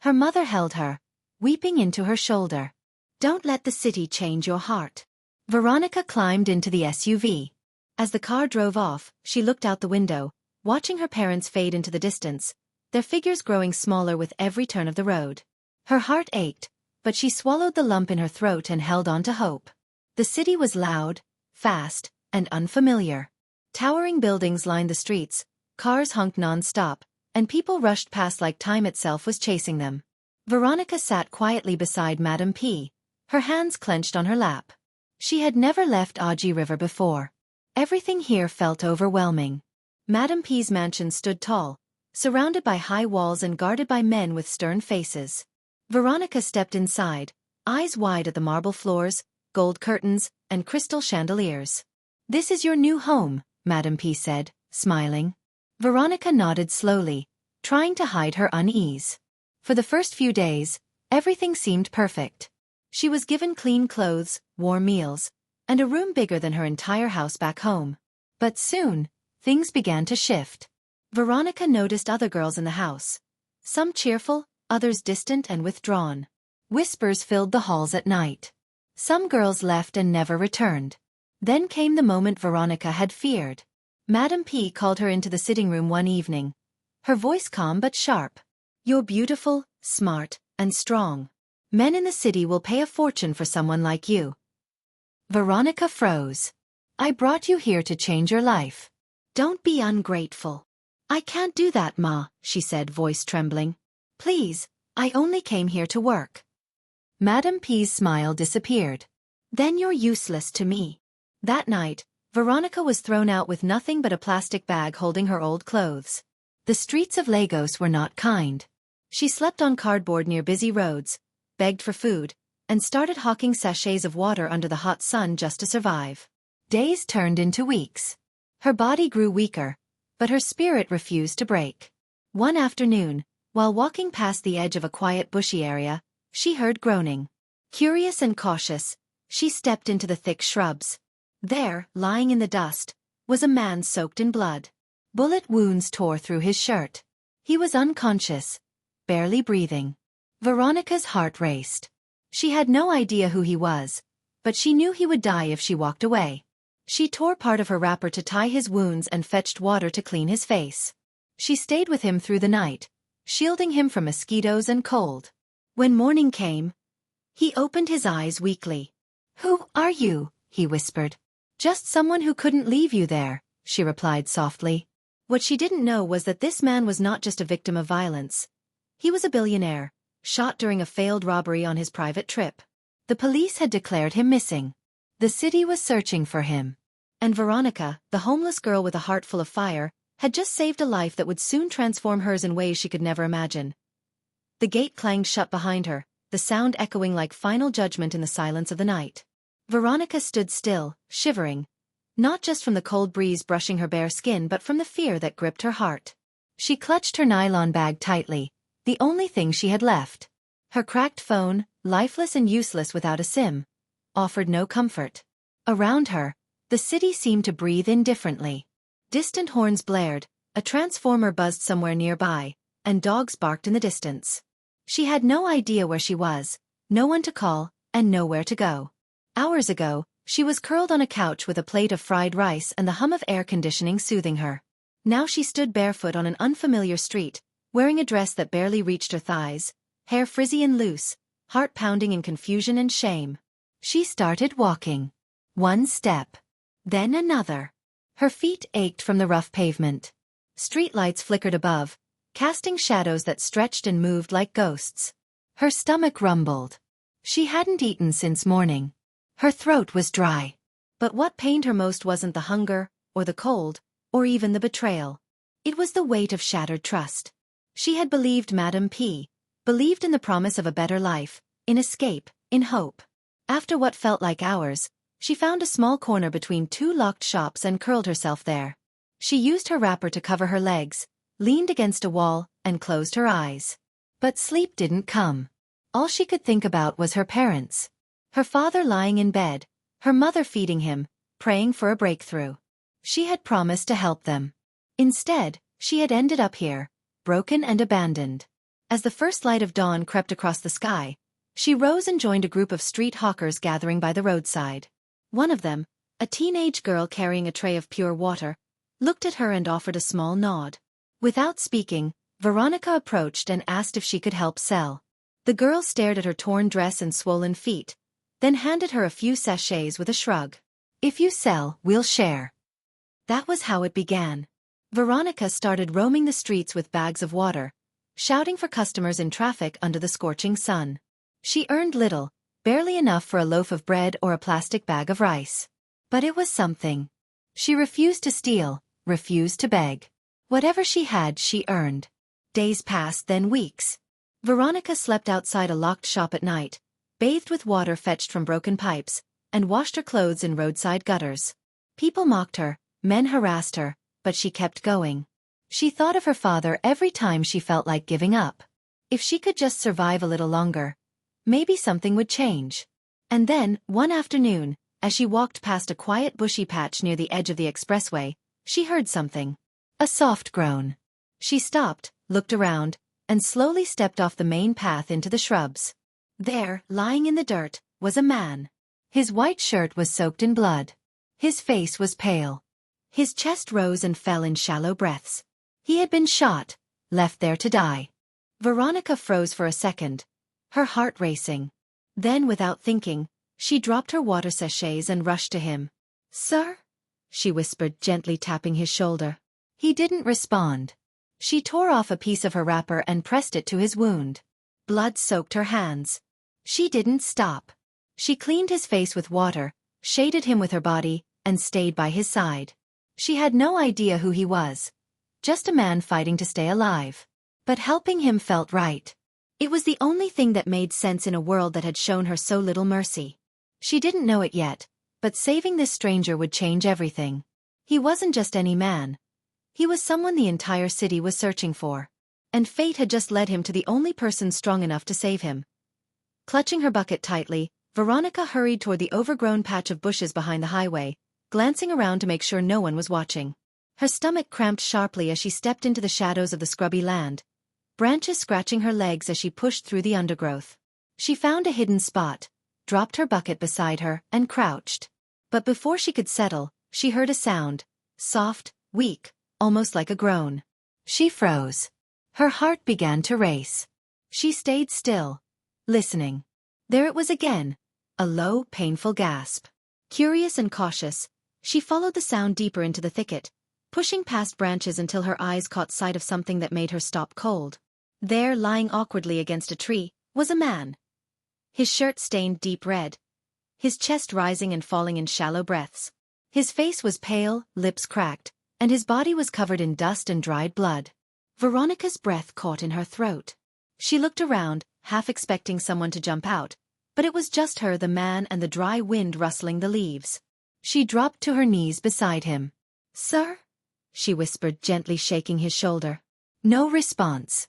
Her mother held her, weeping into her shoulder. Don't let the city change your heart. Veronica climbed into the SUV. As the car drove off, she looked out the window, watching her parents fade into the distance, their figures growing smaller with every turn of the road. Her heart ached, but she swallowed the lump in her throat and held on to hope. The city was loud, fast, and unfamiliar. Towering buildings lined the streets, cars honked non-stop, and people rushed past like time itself was chasing them. Veronica sat quietly beside Madame P, her hands clenched on her lap. She had never left Aji River before. Everything here felt overwhelming. Madame P's mansion stood tall, surrounded by high walls and guarded by men with stern faces. Veronica stepped inside, eyes wide at the marble floors, gold curtains, and crystal chandeliers. "This is your new home," Madame P said, smiling. Veronica nodded slowly, trying to hide her unease. For the first few days, everything seemed perfect. She was given clean clothes, warm meals, and a room bigger than her entire house back home. But soon, things began to shift. Veronica noticed other girls in the house. Some cheerful, others distant and withdrawn. Whispers filled the halls at night. Some girls left and never returned. Then came the moment Veronica had feared. Madame P called her into the sitting room one evening. Her voice calm but sharp. "You're beautiful, smart, and strong. Men in the city will pay a fortune for someone like you." Veronica froze. "I brought you here to change your life. Don't be ungrateful." "I can't do that, Ma," she said, voice trembling. "Please, I only came here to work." Madame P's smile disappeared. "Then you're useless to me." That night, Veronica was thrown out with nothing but a plastic bag holding her old clothes. The streets of Lagos were not kind. She slept on cardboard near busy roads, begged for food, and started hawking sachets of water under the hot sun just to survive. Days turned into weeks. Her body grew weaker, but her spirit refused to break. One afternoon, while walking past the edge of a quiet bushy area, she heard groaning. Curious and cautious, she stepped into the thick shrubs. There, lying in the dust, was a man soaked in blood. Bullet wounds tore through his shirt. He was unconscious, barely breathing. Veronica's heart raced. She had no idea who he was, but she knew he would die if she walked away. She tore part of her wrapper to tie his wounds and fetched water to clean his face. She stayed with him through the night, shielding him from mosquitoes and cold. When morning came, he opened his eyes weakly. "Who are you?" he whispered. "Just someone who couldn't leave you there," she replied softly. What she didn't know was that this man was not just a victim of violence. He was a billionaire, shot during a failed robbery on his private trip. The police had declared him missing. The city was searching for him. And Veronica, the homeless girl with a heart full of fire, had just saved a life that would soon transform hers in ways she could never imagine. The gate clanged shut behind her, the sound echoing like final judgment in the silence of the night. Veronica stood still, shivering, not just from the cold breeze brushing her bare skin but from the fear that gripped her heart. She clutched her nylon bag tightly, the only thing she had left. Her cracked phone, lifeless and useless without a SIM, offered no comfort. Around her, the city seemed to breathe indifferently. Distant horns blared, a transformer buzzed somewhere nearby, and dogs barked in the distance. She had no idea where she was, no one to call, and nowhere to go. Hours ago, she was curled on a couch with a plate of fried rice and the hum of air conditioning soothing her. Now she stood barefoot on an unfamiliar street, wearing a dress that barely reached her thighs, hair frizzy and loose, heart pounding in confusion and shame. She started walking. One step. Then another. Her feet ached from the rough pavement. Streetlights flickered above, casting shadows that stretched and moved like ghosts. Her stomach rumbled. She hadn't eaten since morning. Her throat was dry. But what pained her most wasn't the hunger, or the cold, or even the betrayal. It was the weight of shattered trust. She had believed Madame P, believed in the promise of a better life, in escape, in hope. After what felt like hours, she found a small corner between two locked shops and curled herself there. She used her wrapper to cover her legs, leaned against a wall, and closed her eyes. But sleep didn't come. All she could think about was her parents. Her father lying in bed, her mother feeding him, praying for a breakthrough. She had promised to help them. Instead, she had ended up here, broken and abandoned. As the first light of dawn crept across the sky, she rose and joined a group of street hawkers gathering by the roadside. One of them, a teenage girl carrying a tray of pure water, looked at her and offered a small nod. Without speaking, Veronica approached and asked if she could help sell. The girl stared at her torn dress and swollen feet, then handed her a few sachets with a shrug. "If you sell, we'll share." That was how it began. Veronica started roaming the streets with bags of water, shouting for customers in traffic under the scorching sun. She earned little, barely enough for a loaf of bread or a plastic bag of rice. But it was something. She refused to steal, refused to beg. Whatever she had, she earned. Days passed, then weeks. Veronica slept outside a locked shop at night, bathed with water fetched from broken pipes, and washed her clothes in roadside gutters. People mocked her, men harassed her, but she kept going. She thought of her father every time she felt like giving up. If she could just survive a little longer, maybe something would change. And then, one afternoon, as she walked past a quiet bushy patch near the edge of the expressway, she heard something. A soft groan. She stopped, looked around, and slowly stepped off the main path into the shrubs. There, lying in the dirt, was a man. His white shirt was soaked in blood. His face was pale. His chest rose and fell in shallow breaths. He had been shot, left there to die. Veronica froze for a second, her heart racing. Then, without thinking, she dropped her water sachets and rushed to him. "Sir?" she whispered, gently tapping his shoulder. He didn't respond. She tore off a piece of her wrapper and pressed it to his wound. Blood soaked her hands. She didn't stop. She cleaned his face with water, shaded him with her body, and stayed by his side. She had no idea who he was. Just a man fighting to stay alive. But helping him felt right. It was the only thing that made sense in a world that had shown her so little mercy. She didn't know it yet, but saving this stranger would change everything. He wasn't just any man. He was someone the entire city was searching for. And fate had just led him to the only person strong enough to save him. Clutching her bucket tightly, Veronica hurried toward the overgrown patch of bushes behind the highway, glancing around to make sure no one was watching. Her stomach cramped sharply as she stepped into the shadows of the scrubby land, branches scratching her legs as she pushed through the undergrowth. She found a hidden spot, dropped her bucket beside her, and crouched. But before she could settle, she heard a sound, soft, weak, almost like a groan. She froze. Her heart began to race. She stayed still, listening. There it was again, a low, painful gasp. Curious and cautious, she followed the sound deeper into the thicket, pushing past branches until her eyes caught sight of something that made her stop cold. There, lying awkwardly against a tree, was a man. His shirt stained deep red, his chest rising and falling in shallow breaths. His face was pale, lips cracked, and his body was covered in dust and dried blood. Veronica's breath caught in her throat. She looked around, half expecting someone to jump out, but it was just her, the man, and the dry wind rustling the leaves. She dropped to her knees beside him. "Sir?" she whispered, gently shaking his shoulder. No response.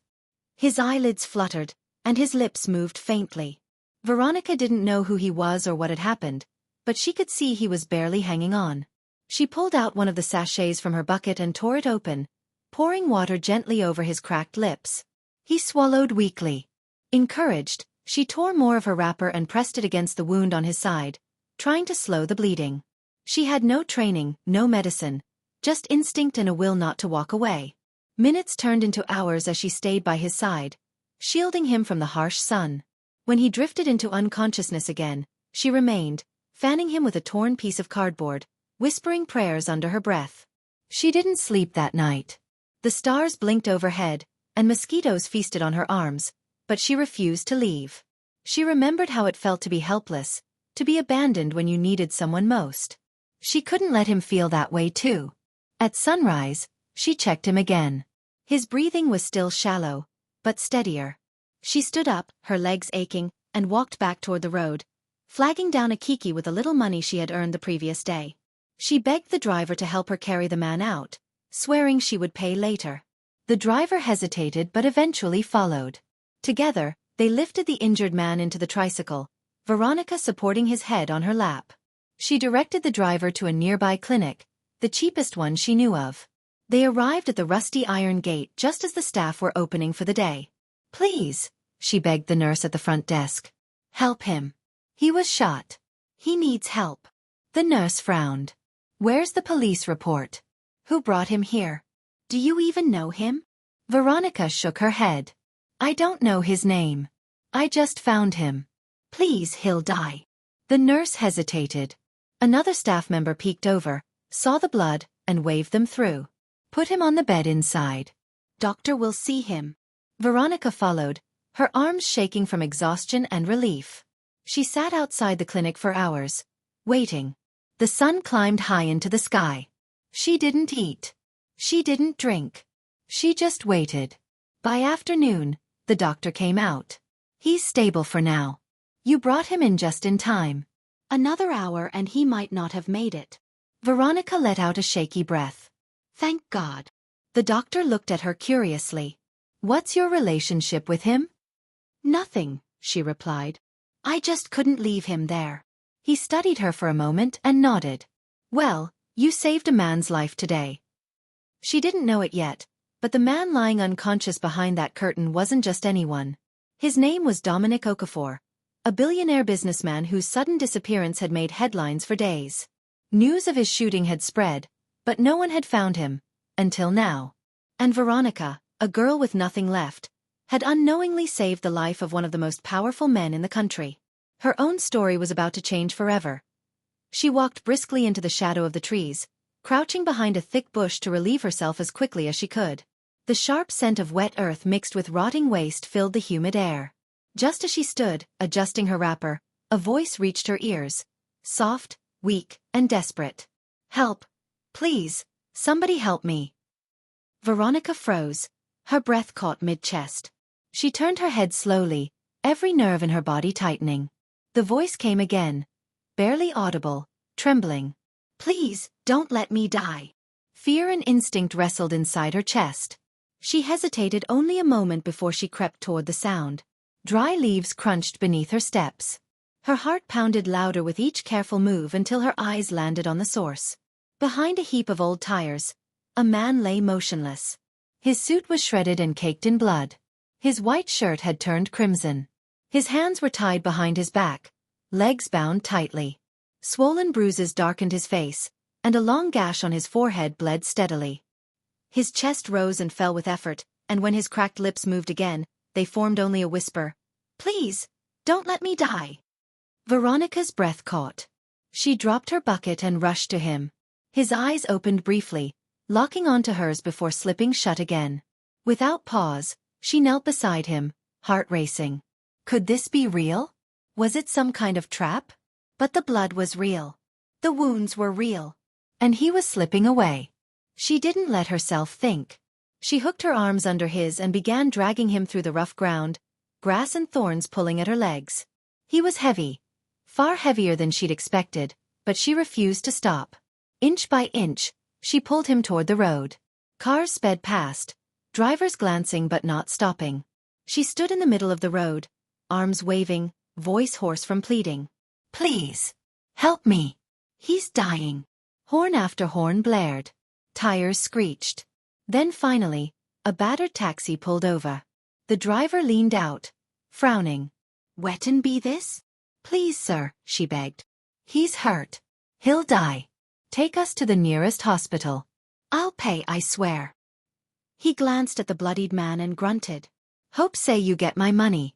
His eyelids fluttered, and his lips moved faintly. Veronica didn't know who he was or what had happened, but she could see he was barely hanging on. She pulled out one of the sachets from her bucket and tore it open, pouring water gently over his cracked lips. He swallowed weakly. Encouraged, she tore more of her wrapper and pressed it against the wound on his side, trying to slow the bleeding. She had no training, no medicine, just instinct and a will not to walk away. Minutes turned into hours as she stayed by his side, shielding him from the harsh sun. When he drifted into unconsciousness again, she remained, fanning him with a torn piece of cardboard, whispering prayers under her breath. She didn't sleep that night. The stars blinked overhead, and mosquitoes feasted on her arms, but she refused to leave. She remembered how it felt to be helpless, to be abandoned when you needed someone most. She couldn't let him feel that way too. At sunrise, she checked him again. His breathing was still shallow, but steadier. She stood up, her legs aching, and walked back toward the road, flagging down a kiki with a little money she had earned the previous day. She begged the driver to help her carry the man out, swearing she would pay later. The driver hesitated but eventually followed. Together, they lifted the injured man into the tricycle, Veronica supporting his head on her lap. She directed the driver to a nearby clinic, the cheapest one she knew of. They arrived at the rusty iron gate just as the staff were opening for the day. Please, she begged the nurse at the front desk. Help him. He was shot. He needs help. The nurse frowned. Where's the police report? Who brought him here? Do you even know him? Veronica shook her head. I don't know his name. I just found him. Please, he'll die. The nurse hesitated. Another staff member peeked over, saw the blood, and waved them through. Put him on the bed inside. Doctor will see him. Veronica followed, her arms shaking from exhaustion and relief. She sat outside the clinic for hours, waiting. The sun climbed high into the sky. She didn't eat. She didn't drink. She just waited. By afternoon, the doctor came out. He's stable for now. You brought him in just in time. Another hour and he might not have made it. Veronica let out a shaky breath. Thank God. The doctor looked at her curiously. What's your relationship with him? Nothing, she replied. I just couldn't leave him there. He studied her for a moment and nodded. Well, you saved a man's life today. She didn't know it yet, but the man lying unconscious behind that curtain wasn't just anyone. His name was Dominic Okafor, a billionaire businessman whose sudden disappearance had made headlines for days. News of his shooting had spread, but no one had found him, until now. And Veronica, a girl with nothing left, had unknowingly saved the life of one of the most powerful men in the country. Her own story was about to change forever. She walked briskly into the shadow of the trees, crouching behind a thick bush to relieve herself as quickly as she could. The sharp scent of wet earth mixed with rotting waste filled the humid air. Just as she stood, adjusting her wrapper, a voice reached her ears. Soft, weak, and desperate. Help. Please, somebody help me. Veronica froze, her breath caught mid-chest. She turned her head slowly, every nerve in her body tightening. The voice came again, barely audible, trembling. Please, don't let me die. Fear and instinct wrestled inside her chest. She hesitated only a moment before she crept toward the sound. Dry leaves crunched beneath her steps. Her heart pounded louder with each careful move until her eyes landed on the source. Behind a heap of old tires, a man lay motionless. His suit was shredded and caked in blood. His white shirt had turned crimson. His hands were tied behind his back, legs bound tightly. Swollen bruises darkened his face, and a long gash on his forehead bled steadily. His chest rose and fell with effort, and when his cracked lips moved again, they formed only a whisper. Please, don't let me die. Veronica's breath caught. She dropped her bucket and rushed to him. His eyes opened briefly, locking onto hers before slipping shut again. Without pause, she knelt beside him, heart racing. Could this be real? Was it some kind of trap? But the blood was real. The wounds were real. And he was slipping away. She didn't let herself think. She hooked her arms under his and began dragging him through the rough ground, grass and thorns pulling at her legs. He was heavy, far heavier than she'd expected, but she refused to stop. Inch by inch, she pulled him toward the road. Cars sped past, drivers glancing but not stopping. She stood in the middle of the road, arms waving, voice hoarse from pleading. Please, help me. He's dying. Horn after horn blared. Tires screeched. Then finally, a battered taxi pulled over. The driver leaned out, frowning. Wetton be this? Please, sir, she begged. He's hurt. He'll die. Take us to the nearest hospital. I'll pay, I swear. He glanced at the bloodied man and grunted. Hope say you get my money.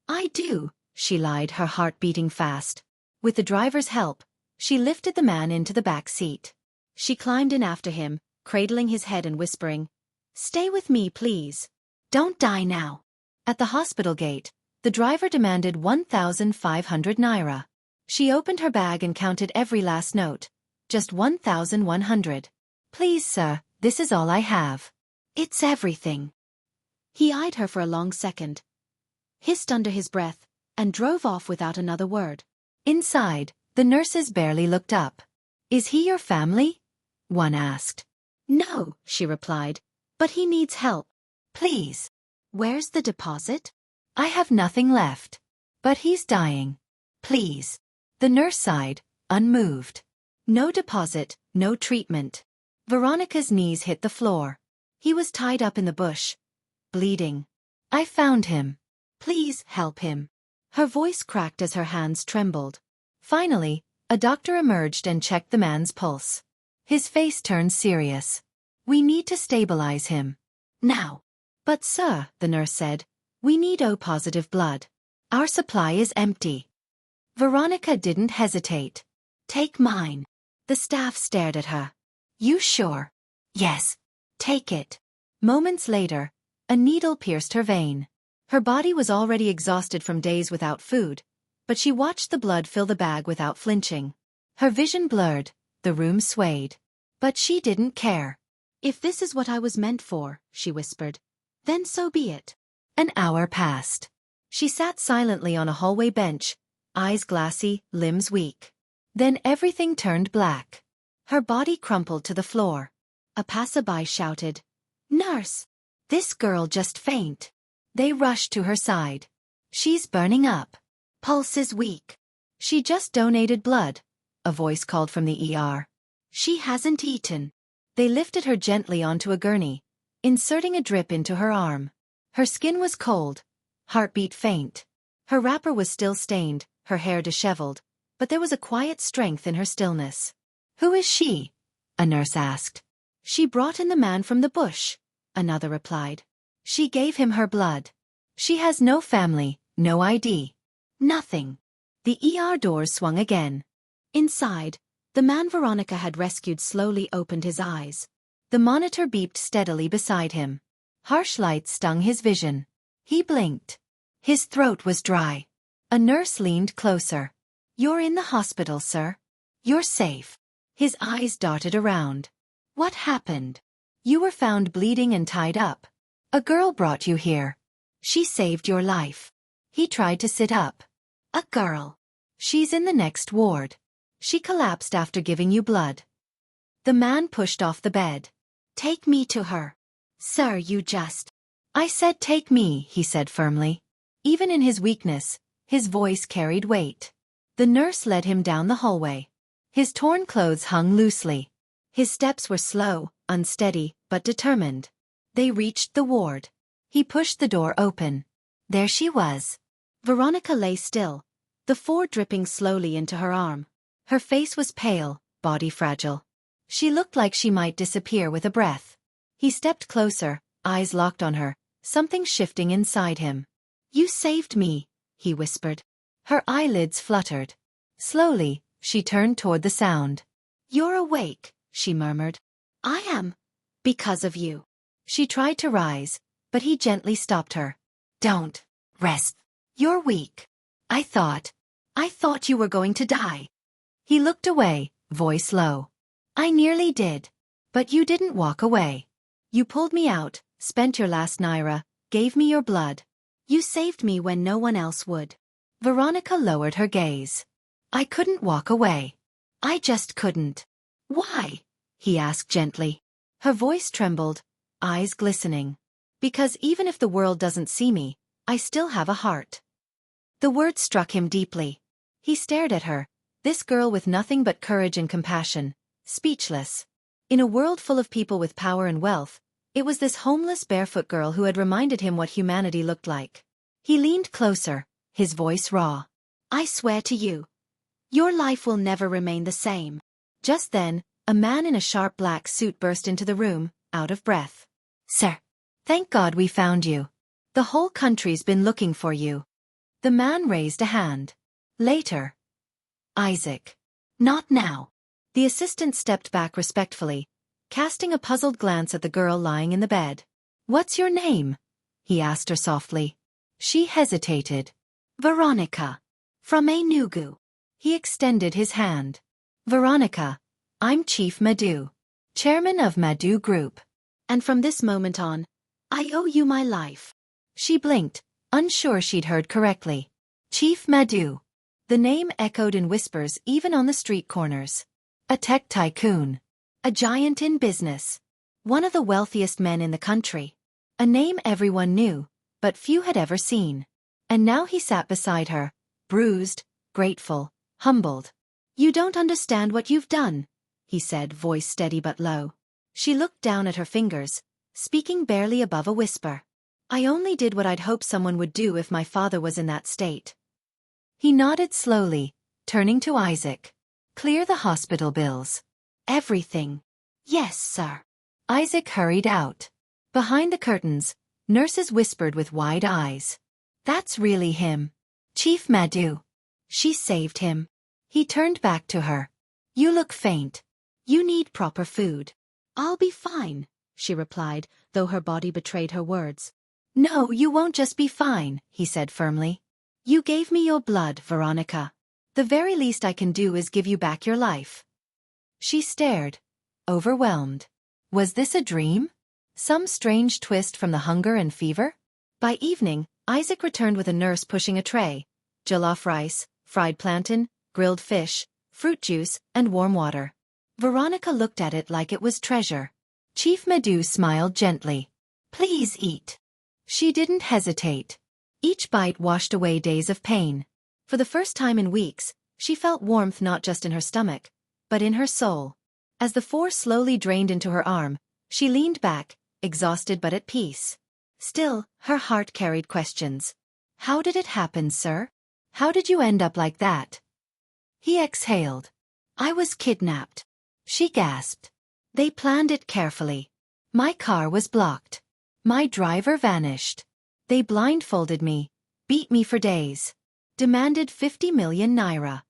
I do, she lied, her heart beating fast. With the driver's help, she lifted the man into the back seat. She climbed in after him, cradling his head and whispering, Stay with me, please. Don't die now. At the hospital gate, the driver demanded 1,500 naira. She opened her bag and counted every last note. Just 1,100. Please, sir, this is all I have. It's everything. He eyed her for a long second, hissed under his breath, and drove off without another word. Inside, the nurses barely looked up. Is he your family? One asked. No, she replied, but he needs help. Please. Where's the deposit? I have nothing left. But he's dying. Please. The nurse sighed, unmoved. No deposit, no treatment. Veronica's knees hit the floor. He was tied up in the bush, bleeding. I found him. Please help him. Her voice cracked as her hands trembled. Finally, a doctor emerged and checked the man's pulse. His face turned serious. We need to stabilize him. Now. But sir, the nurse said, we need O-positive blood. Our supply is empty. Veronica didn't hesitate. Take mine. The staff stared at her. You sure? Yes. Take it. Moments later, a needle pierced her vein. Her body was already exhausted from days without food, but she watched the blood fill the bag without flinching. Her vision blurred, the room swayed. But she didn't care. If this is what I was meant for, she whispered, then so be it. An hour passed. She sat silently on a hallway bench, eyes glassy, limbs weak. Then everything turned black. Her body crumpled to the floor. A passerby shouted, Nurse! This girl just faint. They rushed to her side. She's burning up. Pulse is weak. She just donated blood, a voice called from the ER. She hasn't eaten. They lifted her gently onto a gurney, inserting a drip into her arm. Her skin was cold, heartbeat faint. Her wrapper was still stained, her hair disheveled, but there was a quiet strength in her stillness. Who is she? A nurse asked. She brought in the man from the bush, another replied. She gave him her blood. She has no family, no ID. Nothing. The ER doors swung again. Inside, the man Veronica had rescued slowly opened his eyes. The monitor beeped steadily beside him. Harsh light stung his vision. He blinked. His throat was dry. A nurse leaned closer. You're in the hospital, sir. You're safe. His eyes darted around. What happened? You were found bleeding and tied up. A girl brought you here. She saved your life. He tried to sit up. A girl. She's in the next ward. She collapsed after giving you blood. The man pushed off the bed. Take me to her. Sir, you just... I said take me, he said firmly. Even in his weakness, his voice carried weight. The nurse led him down the hallway. His torn clothes hung loosely. His steps were slow, unsteady, but determined. They reached the ward. He pushed the door open. There she was. Veronica lay still, the four dripping slowly into her arm. Her face was pale, body fragile. She looked like she might disappear with a breath. He stepped closer, eyes locked on her, something shifting inside him. You saved me, he whispered. Her eyelids fluttered. Slowly, she turned toward the sound. You're awake, she murmured. I am. Because of you. She tried to rise, but he gently stopped her. Don't. Rest. You're weak. I thought you were going to die. He looked away, voice low. I nearly did. But you didn't walk away. You pulled me out, spent your last naira, gave me your blood. You saved me when no one else would. Veronica lowered her gaze. I couldn't walk away. I just couldn't. Why? He asked gently. Her voice trembled, eyes glistening. Because even if the world doesn't see me, I still have a heart. The words struck him deeply. He stared at her, this girl with nothing but courage and compassion, speechless. In a world full of people with power and wealth, it was this homeless barefoot girl who had reminded him what humanity looked like. He leaned closer, his voice raw. I swear to you, your life will never remain the same. Just then, a man in a sharp black suit burst into the room, out of breath. Sir, thank God we found you. The whole country's been looking for you. The man raised a hand. Later. Isaac. Not now. The assistant stepped back respectfully, casting a puzzled glance at the girl lying in the bed. What's your name? He asked her softly. She hesitated. Veronica. From Enugu. He extended his hand. Veronica, I'm Chief Madu, chairman of Madu Group. And from this moment on, I owe you my life. She blinked, unsure she'd heard correctly. Chief Madu. The name echoed in whispers even on the street corners. A tech tycoon. A giant in business. One of the wealthiest men in the country. A name everyone knew, but few had ever seen. And now he sat beside her, bruised, grateful, humbled. You don't understand what you've done, he said, voice steady but low. She looked down at her fingers, speaking barely above a whisper. I only did what I'd hoped someone would do if my father was in that state. He nodded slowly, turning to Isaac. Clear the hospital bills. Everything. Yes, sir. Isaac hurried out. Behind the curtains, nurses whispered with wide eyes. That's really him. Chief Madhu. She saved him. He turned back to her. You look faint. You need proper food. I'll be fine, she replied, though her body betrayed her words. No, you won't just be fine, he said firmly. You gave me your blood, Veronica. The very least I can do is give you back your life. She stared, overwhelmed. Was this a dream? Some strange twist from the hunger and fever? By evening, Isaac returned with a nurse pushing a tray. Jollof rice, fried plantain, grilled fish, fruit juice, and warm water. Veronica looked at it like it was treasure. Chief Madhu smiled gently. Please eat. She didn't hesitate. Each bite washed away days of pain. For the first time in weeks, she felt warmth not just in her stomach, but in her soul. As the force slowly drained into her arm, she leaned back, exhausted but at peace. Still, her heart carried questions. How did it happen, sir? How did you end up like that? He exhaled. I was kidnapped. She gasped. They planned it carefully. My car was blocked. My driver vanished. They blindfolded me, beat me for days, demanded 50 million naira.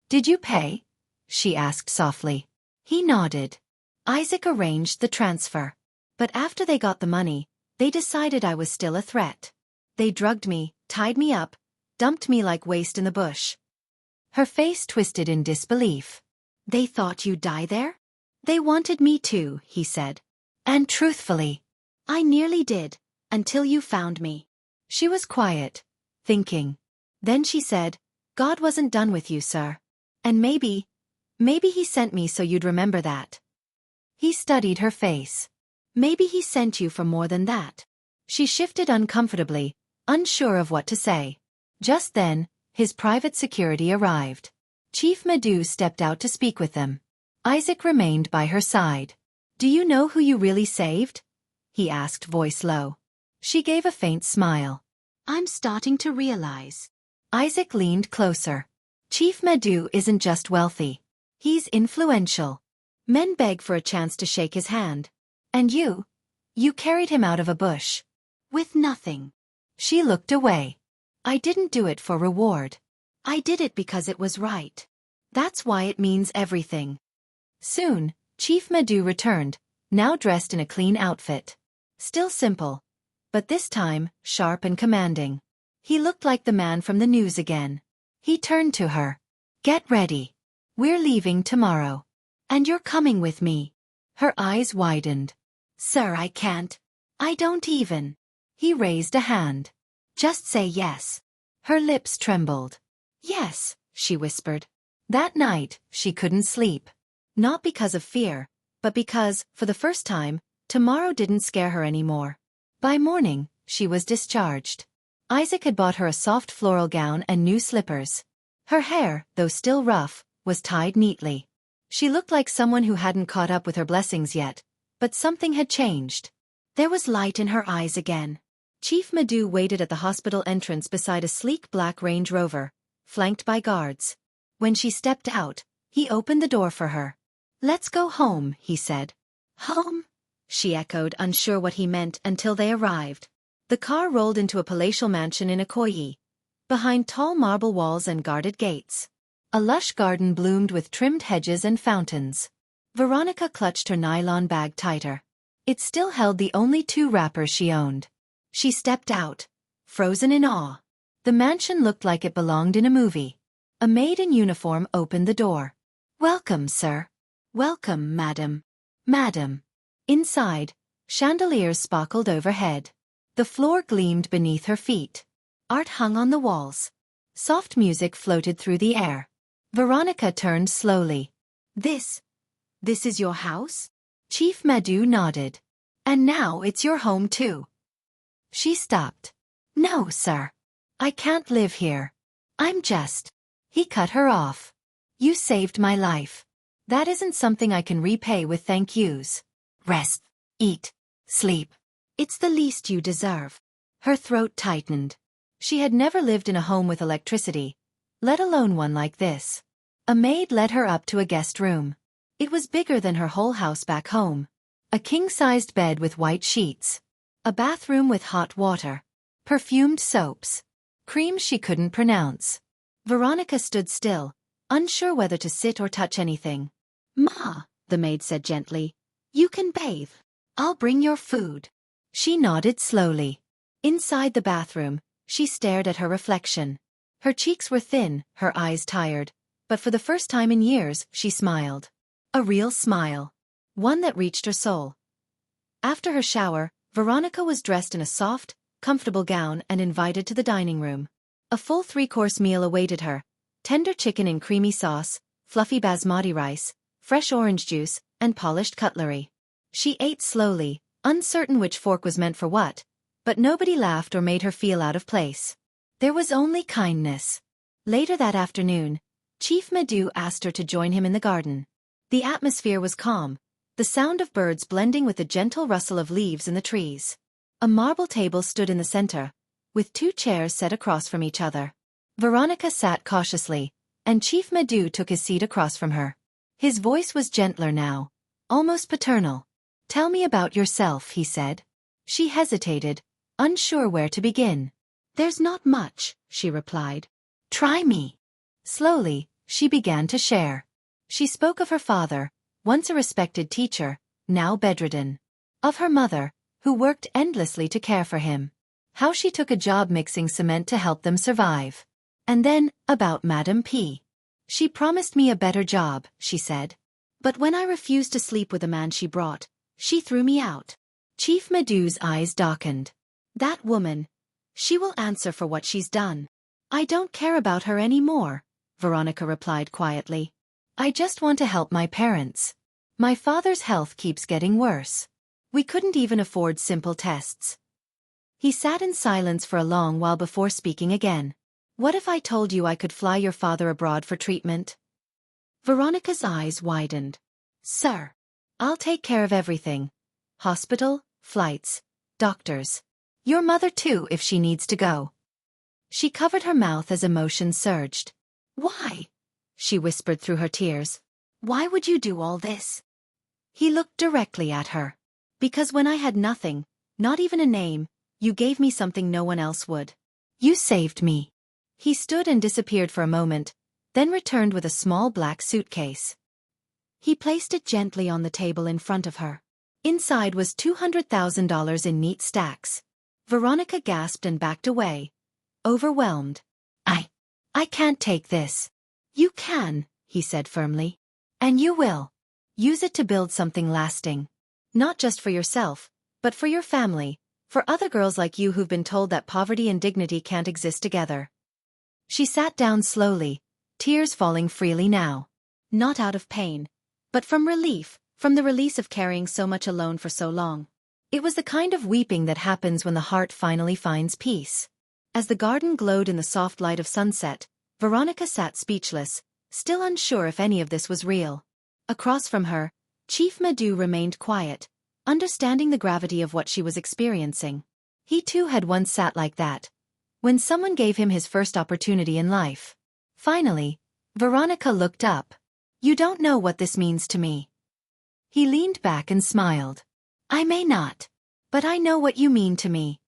Did you pay? She asked softly. He nodded. Isaac arranged the transfer. But after they got the money, they decided I was still a threat. They drugged me, tied me up, dumped me like waste in the bush. Her face twisted in disbelief. They thought you'd die there? They wanted me to, he said. And truthfully, I nearly did, until you found me. She was quiet, thinking. Then she said, God wasn't done with you, sir. And maybe he sent me so you'd remember that. He studied her face. Maybe he sent you for more than that. She shifted uncomfortably, unsure of what to say. Just then, his private security arrived. Chief Madhu stepped out to speak with them. Isaac remained by her side. Do you know who you really saved? He asked, voice low. She gave a faint smile. I'm starting to realize. Isaac leaned closer. Chief Madhu isn't just wealthy. He's influential. Men beg for a chance to shake his hand. And you carried him out of a bush. With nothing. She looked away. I didn't do it for reward. I did it because it was right. That's why it means everything. Soon, Chief Madhu returned, now dressed in a clean outfit. Still simple, but this time, sharp and commanding. He looked like the man from the news again. He turned to her. Get ready. We're leaving tomorrow. And you're coming with me. Her eyes widened. Sir, I can't. I don't even. He raised a hand. Just say yes. Her lips trembled. Yes, she whispered. That night, she couldn't sleep. Not because of fear, but because, for the first time, tomorrow didn't scare her anymore. By morning, she was discharged. Isaac had bought her a soft floral gown and new slippers. Her hair, though still rough, was tied neatly. She looked like someone who hadn't caught up with her blessings yet, but something had changed. There was light in her eyes again. Chief Madhu waited at the hospital entrance beside a sleek black Range Rover, flanked by guards. When she stepped out, he opened the door for her. Let's go home, he said. Home? She echoed, unsure what he meant, until they arrived. The car rolled into a palatial mansion in Ikoyi, behind tall marble walls and guarded gates. A lush garden bloomed with trimmed hedges and fountains. Veronica clutched her nylon bag tighter. It still held the only 2 wrappers she owned. She stepped out, frozen in awe. The mansion looked like it belonged in a movie. A maid in uniform opened the door. Welcome, sir. Welcome, madam. Madam. Inside, chandeliers sparkled overhead. The floor gleamed beneath her feet. Art hung on the walls. Soft music floated through the air. Veronica turned slowly. This is your house? Chief Madhu nodded. And now it's your home too. She stopped. No, sir. I can't live here. I'm just... He cut her off. You saved my life. That isn't something I can repay with thank yous. Rest, eat, sleep. It's the least you deserve. Her throat tightened. She had never lived in a home with electricity, let alone one like this. A maid led her up to a guest room. It was bigger than her whole house back home. A king-sized bed with white sheets. A bathroom with hot water. Perfumed soaps. Creams she couldn't pronounce. Veronica stood still, unsure whether to sit or touch anything. "Ma," the maid said gently, "you can bathe. I'll bring your food." She nodded slowly. Inside the bathroom, she stared at her reflection. Her cheeks were thin, her eyes tired, but for the first time in years, she smiled. A real smile. One that reached her soul. After her shower, Veronica was dressed in a soft, comfortable gown and invited to the dining room. A full 3-course meal awaited her: tender chicken in creamy sauce, fluffy basmati rice, fresh orange juice, and polished cutlery. She ate slowly, uncertain which fork was meant for what, but nobody laughed or made her feel out of place. There was only kindness. Later that afternoon, Chief Medu asked her to join him in the garden. The atmosphere was calm, the sound of birds blending with the gentle rustle of leaves in the trees. A marble table stood in the center, with 2 chairs set across from each other. Veronica sat cautiously, and Chief Medu took his seat across from her. His voice was gentler now, almost paternal. "Tell me about yourself," he said. She hesitated, unsure where to begin. "There's not much," she replied. "Try me." Slowly, she began to share. She spoke of her father, once a respected teacher, now bedridden. Of her mother, who worked endlessly to care for him. How she took a job mixing cement to help them survive. And then, about Madam P. "She promised me a better job," she said. "But when I refused to sleep with the man she brought, she threw me out." Chief Medu's eyes darkened. "That woman, she will answer for what she's done." "I don't care about her anymore," Veronica replied quietly. "I just want to help my parents. My father's health keeps getting worse. We couldn't even afford simple tests." He sat in silence for a long while before speaking again. "What if I told you I could fly your father abroad for treatment?" Veronica's eyes widened. "Sir, I'll take care of everything. Hospital, flights, doctors. Your mother too if she needs to go." She covered her mouth as emotion surged. "Why?" she whispered through her tears. "Why would you do all this?" He looked directly at her. "Because when I had nothing, not even a name, you gave me something no one else would. You saved me." He stood and disappeared for a moment, then returned with a small black suitcase. He placed it gently on the table in front of her. Inside was $200,000 in neat stacks. Veronica gasped and backed away, overwhelmed. I can't take this." "You can," he said firmly. "And you will. Use it to build something lasting. Not just for yourself, but for your family, for other girls like you who've been told that poverty and dignity can't exist together." She sat down slowly, tears falling freely now. Not out of pain, but from relief, from the release of carrying so much alone for so long. It was the kind of weeping that happens when the heart finally finds peace. As the garden glowed in the soft light of sunset, Veronica sat speechless, still unsure if any of this was real. Across from her, Chief Medu remained quiet, understanding the gravity of what she was experiencing. He too had once sat like that, when someone gave him his first opportunity in life. Finally, Veronica looked up. "You don't know what this means to me." He leaned back and smiled. "I may not, but I know what you mean to me."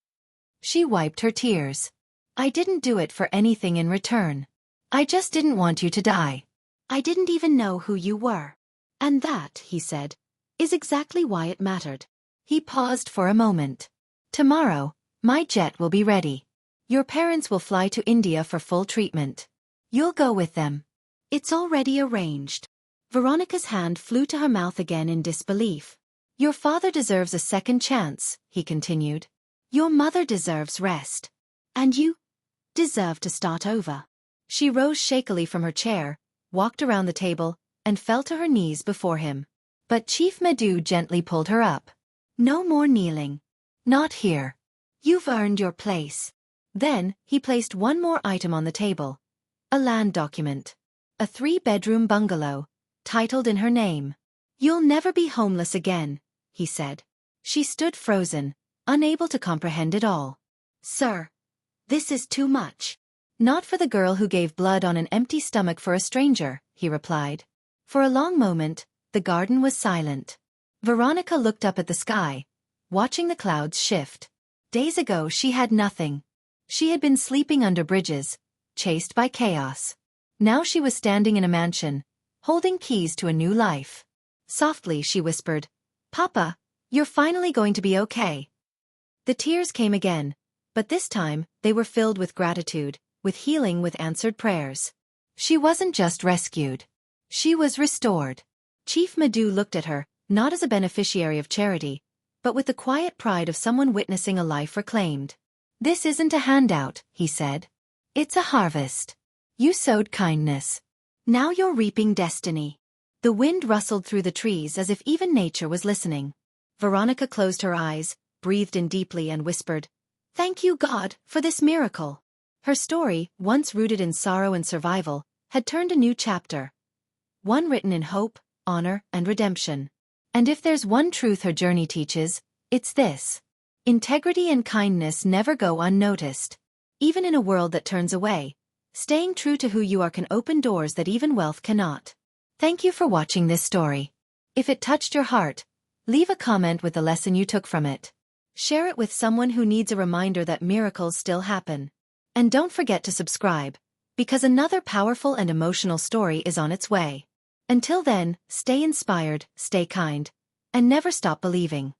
She wiped her tears. "I didn't do it for anything in return. I just didn't want you to die. I didn't even know who you were. And that," he said, "is exactly why it mattered." He paused for a moment. "Tomorrow, my jet will be ready. Your parents will fly to India for full treatment. You'll go with them. It's already arranged." Veronica's hand flew to her mouth again in disbelief. "Your father deserves a second chance," he continued. "Your mother deserves rest. And you deserve to start over." She rose shakily from her chair, walked around the table, and fell to her knees before him. But Chief Medu gently pulled her up. "No more kneeling. Not here. You've earned your place." Then, he placed one more item on the table. A land document. A 3-bedroom bungalow, titled in her name. "You'll never be homeless again," he said. She stood frozen, unable to comprehend it all. "Sir, this is too much." "Not for the girl who gave blood on an empty stomach for a stranger," he replied. For a long moment, the garden was silent. Veronica looked up at the sky, watching the clouds shift. Days ago she had nothing. She had been sleeping under bridges, chased by chaos. Now she was standing in a mansion, holding keys to a new life. Softly she whispered, "Papa, you're finally going to be okay." The tears came again, but this time they were filled with gratitude, with healing, with answered prayers. She wasn't just rescued. She was restored. Chief Madu looked at her, not as a beneficiary of charity, but with the quiet pride of someone witnessing a life reclaimed. "This isn't a handout," he said. "It's a harvest. You sowed kindness. Now you're reaping destiny." The wind rustled through the trees as if even nature was listening. Veronica closed her eyes, breathed in deeply and whispered, "Thank you, God, for this miracle." Her story, once rooted in sorrow and survival, had turned a new chapter. One written in hope, honor, and redemption. And if there's one truth her journey teaches, it's this: integrity and kindness never go unnoticed. Even in a world that turns away, staying true to who you are can open doors that even wealth cannot. Thank you for watching this story. If it touched your heart, leave a comment with the lesson you took from it. Share it with someone who needs a reminder that miracles still happen. And don't forget to subscribe, because another powerful and emotional story is on its way. Until then, stay inspired, stay kind, and never stop believing.